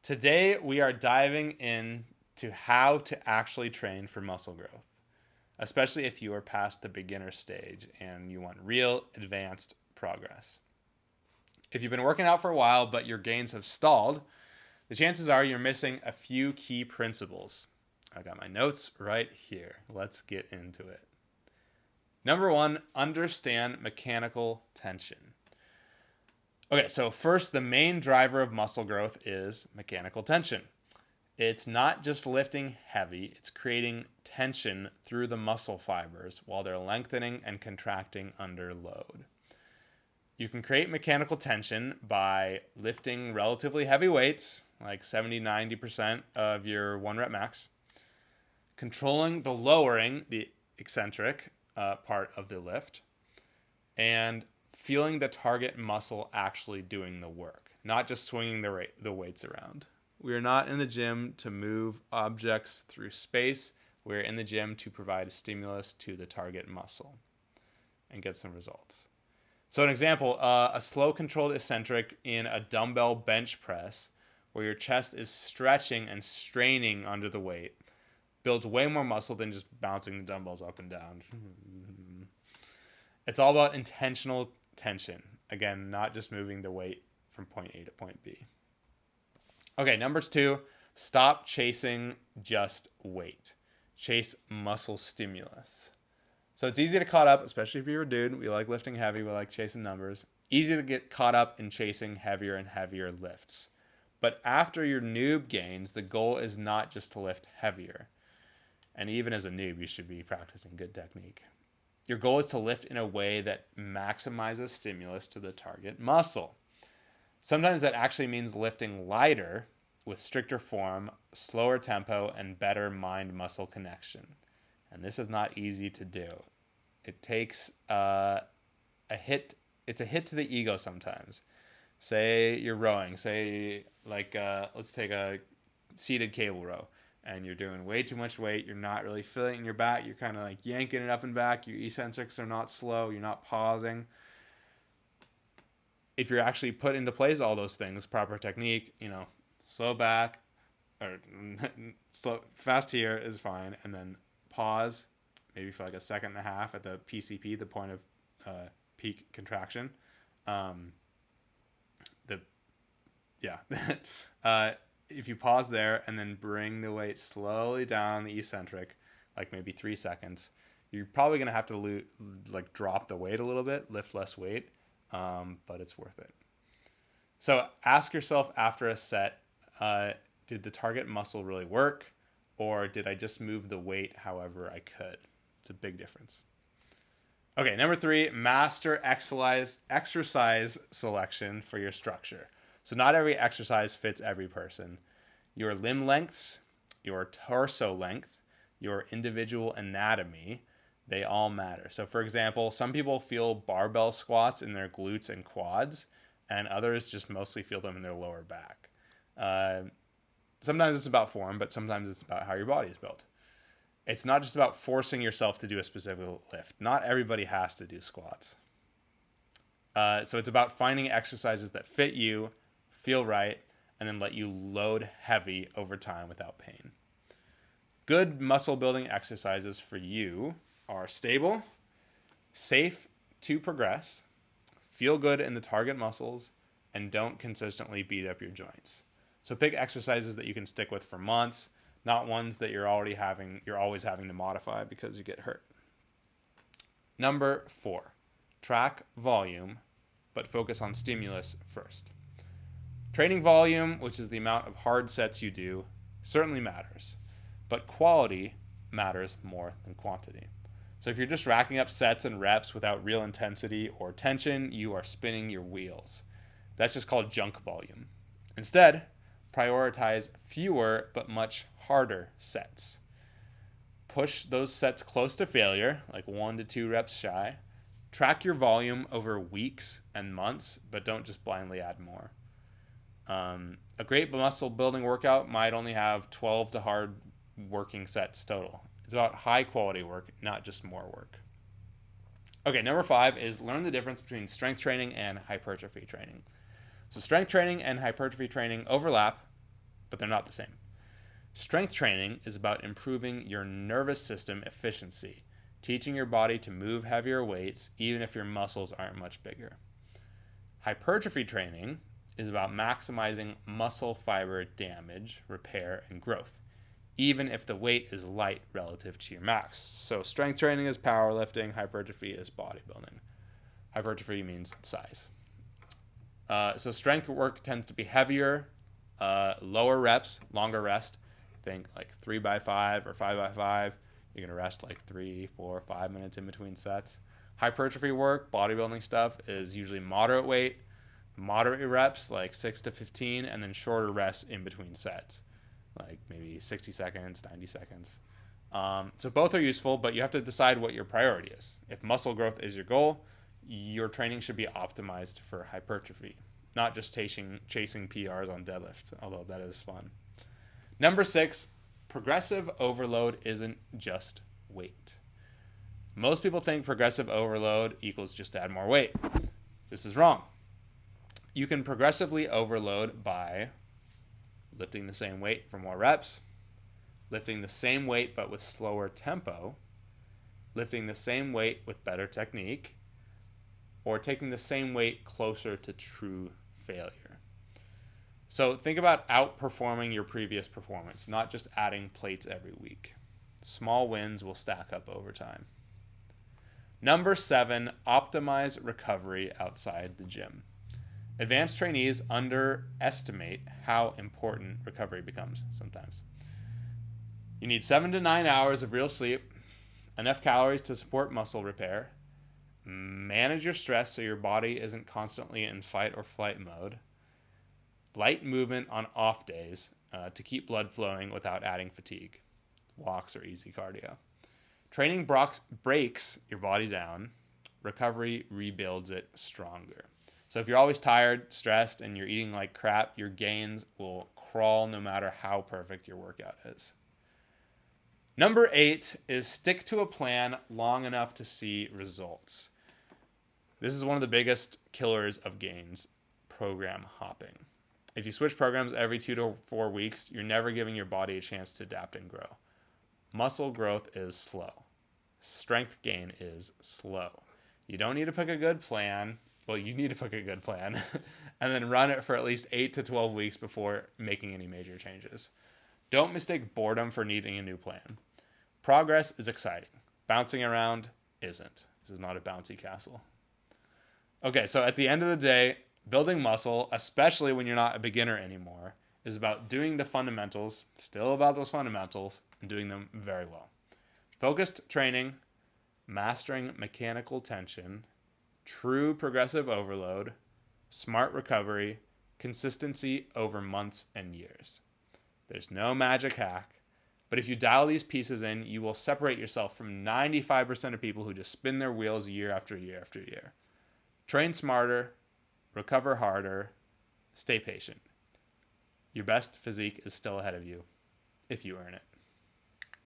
Today, we are diving into how to actually train for muscle growth, especially if you are past the beginner stage and you want real advanced progress. If you've been working out for a while but your gains have stalled, the chances are you're missing a few key principles. I got my notes right here. Let's get into it. Number one, understand mechanical tension. Okay, so first, the main driver of muscle growth is mechanical tension. It's not just lifting heavy, it's creating tension through the muscle fibers while they're lengthening and contracting under load. You can create mechanical tension by lifting relatively heavy weights, like 70-90% of your 1 rep max, controlling the lowering, the eccentric part of the lift, and feeling the target muscle actually doing the work, not just swinging the weights around. We are not in the gym to move objects through space. We're in the gym to provide a stimulus to the target muscle and get some results. So an example, a slow controlled eccentric in a dumbbell bench press where your chest is stretching and straining under the weight builds way more muscle than just bouncing the dumbbells up and down. It's all about intentional tension. Again, not just moving the weight from point A to point B. Okay, number two, stop chasing just weight. Chase muscle stimulus. So it's easy to caught up, especially if you're a dude. We like lifting heavy. We like chasing numbers. Easy to get caught up in chasing heavier and heavier lifts. But after your noob gains, the goal is not just to lift heavier. And even as a noob, you should be practicing good technique. Your goal is to lift in a way that maximizes stimulus to the target muscle. Sometimes that actually means lifting lighter with stricter form, slower tempo, and better mind-muscle connection. And this is not easy to do. It takes a hit. It's a hit to the ego sometimes. Say you're rowing. Say let's take a seated cable row. And you're doing way too much weight. You're not really feeling it in your back. You're kind of like yanking it up and back. Your eccentrics are not slow. You're not pausing. If you're actually put into place all those things, proper technique, slow back or slow, fast here is fine. And then pause maybe for like a second and a half at the PCP, the point of peak contraction. If you pause there and then bring the weight slowly down the eccentric, like maybe 3 seconds, you're probably going to have to drop the weight a little bit, lift less weight, but it's worth it. So ask yourself after a set, did the target muscle really work, or did I just move the weight however I could? It's a big difference. Okay, number three, master exercise selection for your structure. So not every exercise fits every person. Your limb lengths, your torso length, your individual anatomy, they all matter. So for example, some people feel barbell squats in their glutes and quads, and others just mostly feel them in their lower back. Sometimes it's about form, but sometimes it's about how your body is built. It's not just about forcing yourself to do a specific lift. Not everybody has to do squats. So it's about finding exercises that fit you, feel right, and then let you load heavy over time without pain. Good muscle building exercises for you are stable, safe to progress, feel good in the target muscles, and don't consistently beat up your joints. So pick exercises that you can stick with for months, not ones that you're always having to modify because you get hurt. Number 4, track volume, but focus on stimulus first. Training volume, which is the amount of hard sets you do, certainly matters, but quality matters more than quantity. So if you're just racking up sets and reps without real intensity or tension, you are spinning your wheels. That's just called junk volume. Instead, prioritize fewer but much harder sets. Push those sets close to failure, like 1 to 2 reps shy. Track your volume over weeks and months, but don't just blindly add more. A great muscle building workout might only have 12 to hard working sets total. It's about high quality work, not just more work. Okay, number 5 is learn the difference between strength training and hypertrophy training. So strength training and hypertrophy training overlap, but they're not the same. Strength training is about improving your nervous system efficiency, teaching your body to move heavier weights even if your muscles aren't much bigger. Hypertrophy training is about maximizing muscle fiber damage, repair, and growth, even if the weight is light relative to your max. So strength training is powerlifting, hypertrophy is bodybuilding. Hypertrophy means size. So strength work tends to be heavier, lower reps, longer rest. Think like 3x5 or 5x5. You're going to rest like 3, 4, 5 minutes in between sets. Hypertrophy work, bodybuilding stuff, is usually moderate weight, moderate reps, like 6 to 15, and then shorter rests in between sets, like maybe 60 seconds, 90 seconds. So both are useful, but you have to decide what your priority is. If muscle growth is your goal, your training should be optimized for hypertrophy, not just chasing PRs on deadlift, although that is fun. Number 6, progressive overload isn't just weight. Most people think progressive overload equals just add more weight. This is wrong. You can progressively overload by lifting the same weight for more reps, lifting the same weight but with slower tempo, lifting the same weight with better technique, or taking the same weight closer to true failure. So think about outperforming your previous performance, not just adding plates every week. Small wins will stack up over time. Number 7, optimize recovery outside the gym. Advanced trainees underestimate how important recovery becomes sometimes. You need 7 to 9 hours of real sleep, enough calories to support muscle repair, manage your stress so your body isn't constantly in fight or flight mode, light movement on off days to keep blood flowing without adding fatigue, walks or easy cardio. Training breaks your body down, recovery rebuilds it stronger. So if you're always tired, stressed, and you're eating like crap, your gains will crawl no matter how perfect your workout is. Number 8 is stick to a plan long enough to see results. This is one of the biggest killers of gains, program hopping. If you switch programs every 2 to 4 weeks, you're never giving your body a chance to adapt and grow. Muscle growth is slow. Strength gain is slow. You don't need to pick a good plan. Well, you need to pick a good plan and then run it for at least 8 to 12 weeks before making any major changes. Don't mistake boredom for needing a new plan. Progress is exciting. Bouncing around isn't. This is not a bouncy castle. Okay, so at the end of the day, building muscle, especially when you're not a beginner anymore, is about doing the fundamentals, still about those fundamentals, and doing them very well. Focused training, mastering mechanical tension, true progressive overload, smart recovery, consistency over months and years. There's no magic hack, but if you dial these pieces in, you will separate yourself from 95% of people who just spin their wheels year after year after year. Train smarter, recover harder, stay patient. Your best physique is still ahead of you if you earn it.